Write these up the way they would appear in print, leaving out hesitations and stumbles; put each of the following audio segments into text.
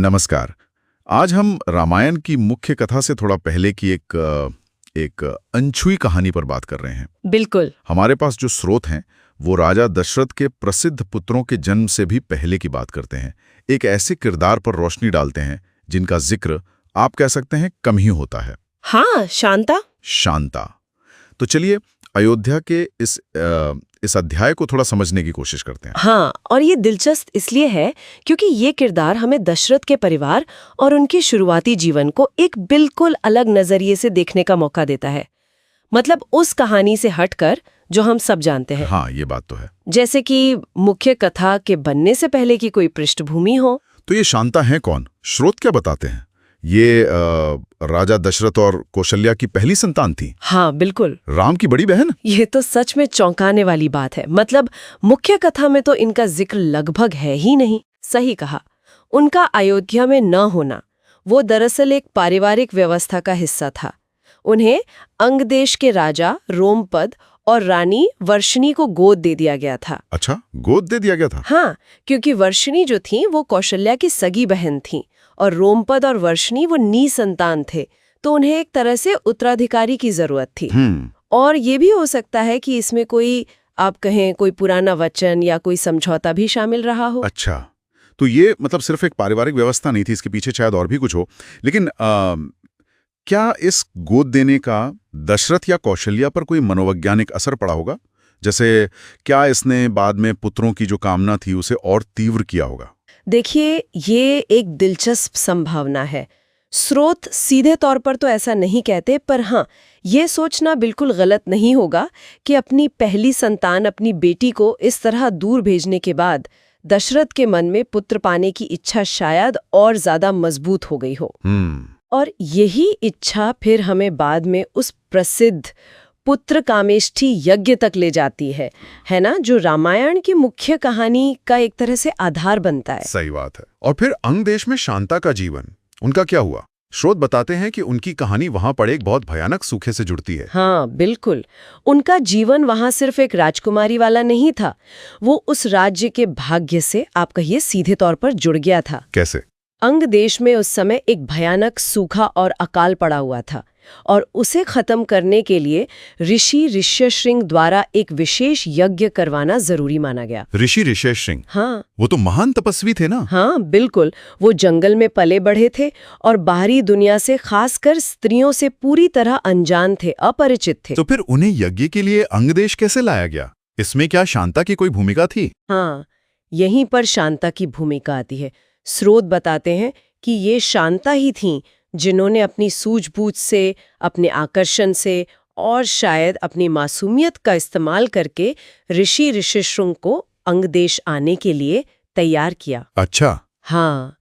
नमस्कार। आज हम रामायण की मुख्य कथा से थोड़ा पहले की एक अनछुई कहानी पर बात कर रहे हैं। बिल्कुल। हमारे पास जो स्रोत हैं वो राजा दशरथ के प्रसिद्ध पुत्रों के जन्म से भी पहले की बात करते हैं। एक ऐसे किरदार पर रोशनी डालते हैं जिनका जिक्र आप कह सकते हैं कम ही होता है। हाँ, शांता। शांता। तो चलिए अयोध्या के इस अध्याय को थोड़ा समझने की कोशिश करते हैं। हाँ, और ये दिलचस्प इसलिए है क्योंकि ये किरदार हमें दशरथ के परिवार और उनके शुरुआती जीवन को एक बिल्कुल अलग नजरिए से देखने का मौका देता है। मतलब उस कहानी से हटकर जो हम सब जानते हैं। हाँ, ये बात तो है। जैसे कि मुख्य कथा के बनने से पहले की कोई पृष्ठभूमि हो। तो ये शांता है कौन? स्रोत क्या बताते हैं? ये राजा दशरथ और कौशल्या की पहली संतान थी। हाँ, बिल्कुल। राम की बड़ी बहन। ये तो सच में चौंकाने वाली बात है। मतलब मुख्य कथा में तो इनका जिक्र लगभग है ही नहीं। सही कहा। उनका अयोध्या में न होना वो दरअसल एक पारिवारिक व्यवस्था का हिस्सा था। उन्हें अंग देश के राजा रोमपद और रानी वर्षिणी को गोद दे दिया गया था। अच्छा, गोद दे दिया गया था? हाँ, क्योंकि वर्षिणी जो थी वो कौशल्या की सगी बहन थी और रोमपद और वर्षिणी वो निसंतान थे, तो उन्हें एक तरह से उत्तराधिकारी की जरूरत थी। और ये भी हो सकता है कि इसमें कोई, आप कहें, कोई पुराना वचन या कोई समझौता भी शामिल रहा हो। अच्छा, तो ये मतलब सिर्फ एक पारिवारिक व्यवस्था नहीं थी, इसके पीछे शायद और भी कुछ हो। लेकिन क्या इस गोद देने का दशरथ या कौशल्या पर कोई मनोवैज्ञानिक असर पड़ा होगा? जैसे क्या इसने बाद में पुत्रों की जो कामना थी उसे और तीव्र किया होगा? देखिए, ये एक दिलचस्प संभावना है। स्रोत सीधे तौर पर तो ऐसा नहीं कहते, पर हाँ, ये सोचना बिल्कुल गलत नहीं होगा कि अपनी पहली संतान, अपनी बेटी को इस तरह दूर भेजने के बाद दशरथ के मन में पुत्र पाने की इच्छा शायद और ज्यादा मजबूत हो गई हो। और यही इच्छा फिर हमें बाद में उस प्रसिद्ध पुत्र कामेष्ठी यज्ञ तक ले जाती है ना, जो रामायण की मुख्य कहानी का एक तरह से आधार बनता है। सही बात है। और फिर अंग देश में शांता का जीवन, उनका क्या हुआ? स्रोत बताते हैं कि उनकी कहानी वहां पर एक बहुत भयानक सूखे से जुड़ती है। हाँ, बिल्कुल। उनका जीवन वहां सिर्फ एक राजकुमारी वाला नहीं था, वो उस राज्य के भाग्य से, आप कहिए, सीधे तौर पर जुड़ गया था। कैसे? अंग देश में उस समय एक भयानक सूखा और अकाल पड़ा हुआ था, और उसे खत्म करने के लिए ऋषि ऋष्यशृंग द्वारा एक विशेष यज्ञ करवाना जरूरी माना गया। ऋषि ऋष्यशृंग? हाँ, वो तो महान तपस्वी थे ना? हाँ, बिल्कुल। वो जंगल में पले बढ़े थे और बाहरी दुनिया से, खासकर स्त्रियों से, पूरी तरह अनजान थे, अपरिचित थे। तो फिर उन्हें यज्ञ के लिए अंग देश कैसे लाया गया? इसमें क्या शांता की कोई भूमिका थी? हाँ, यहीं पर शांता की भूमिका आती है। स्रोत बताते हैं कि ये शांता ही थीं जिन्होंने अपनी सूझबूझ से, अपने आकर्षण से और शायद अपनी मासूमियत का इस्तेमाल करके ऋषि ऋष्यशृंग को अंग देश आने के लिए तैयार किया। अच्छा। हाँ,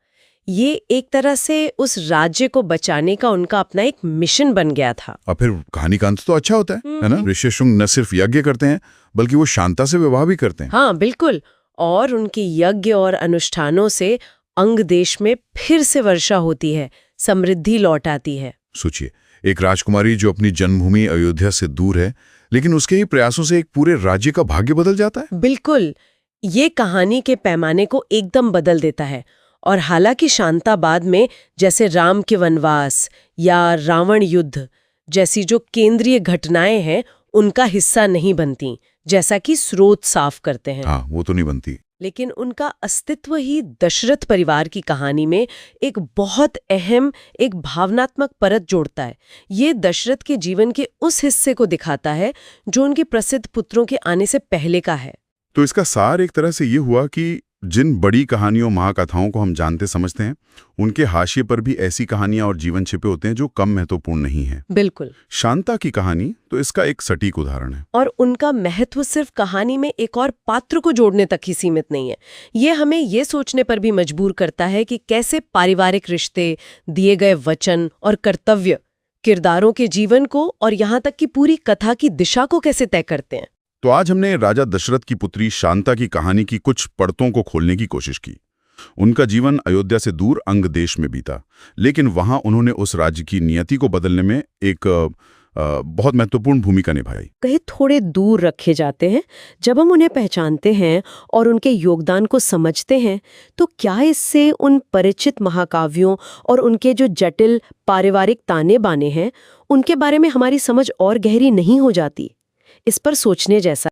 ये एक तरह से उस राज्य को बचाने का उनका अपना एक मिशन बन गया था। और फिर कहानी का अंत तो अच्छा होता है ना? ऋष्यशृंग न सिर्फ यज्ञ करते हैं बल्कि वो शांता से विवाह भी करते हैं। हाँ, बिल्कुल। और उनके यज्ञ और अनुष्ठानों से अंग देश में फिर से वर्षा होती है, समृद्धि लौट आती है। सोचिए, एक राजकुमारी जो अपनी जन्मभूमि अयोध्या से दूर है, लेकिन उसके ही प्रयासों से एक पूरे राज्य का भाग्य बदल जाता है। बिल्कुल, ये कहानी के पैमाने को एकदम बदल देता है। और हालांकि शांता बाद में, जैसे राम के वनवास या रावण युद्ध जैसी जो केंद्रीय घटनाएं हैं, उनका हिस्सा नहीं बनती, जैसा कि स्रोत साफ करते हैं। हाँ, वो तो नहीं बनती। लेकिन उनका अस्तित्व ही दशरथ परिवार की कहानी में एक बहुत अहम, एक भावनात्मक परत जोड़ता है। ये दशरथ के जीवन के उस हिस्से को दिखाता है जो उनके प्रसिद्ध पुत्रों के आने से पहले का है। तो इसका सार एक तरह से ये हुआ कि जिन बड़ी कहानियों, महाकथाओं को हम जानते समझते हैं, उनके हाशिए पर भी ऐसी कहानियां और जीवन छिपे होते हैं जो कम महत्वपूर्ण नहीं है। बिल्कुल। शांता की कहानी तो इसका एक सटीक उदाहरण है। और उनका महत्व सिर्फ कहानी में एक और पात्र को जोड़ने तक ही सीमित नहीं है। ये हमें ये सोचने पर भी मजबूर करता है कि कैसे पारिवारिक रिश्ते, दिए गए वचन और कर्तव्य किरदारों के जीवन को और यहाँ तक कि पूरी कथा की दिशा को कैसे तय करते हैं। तो आज हमने राजा दशरथ की पुत्री शांता की कहानी की कुछ परतों को खोलने की कोशिश की। उनका जीवन अयोध्या से दूर अंग देश में बीता, लेकिन वहां उन्होंने उस राज्य की नियति को बदलने में एक बहुत महत्वपूर्ण भूमिका निभाई। कहीं थोड़े दूर रखे जाते हैं। जब हम उन्हें पहचानते हैं और उनके योगदान को समझते हैं, तो क्या इससे उन परिचित महाकाव्यों और उनके जो जटिल पारिवारिक ताने बाने हैं, उनके बारे में हमारी समझ और गहरी नहीं हो जाती? इस पर सोचने जैसा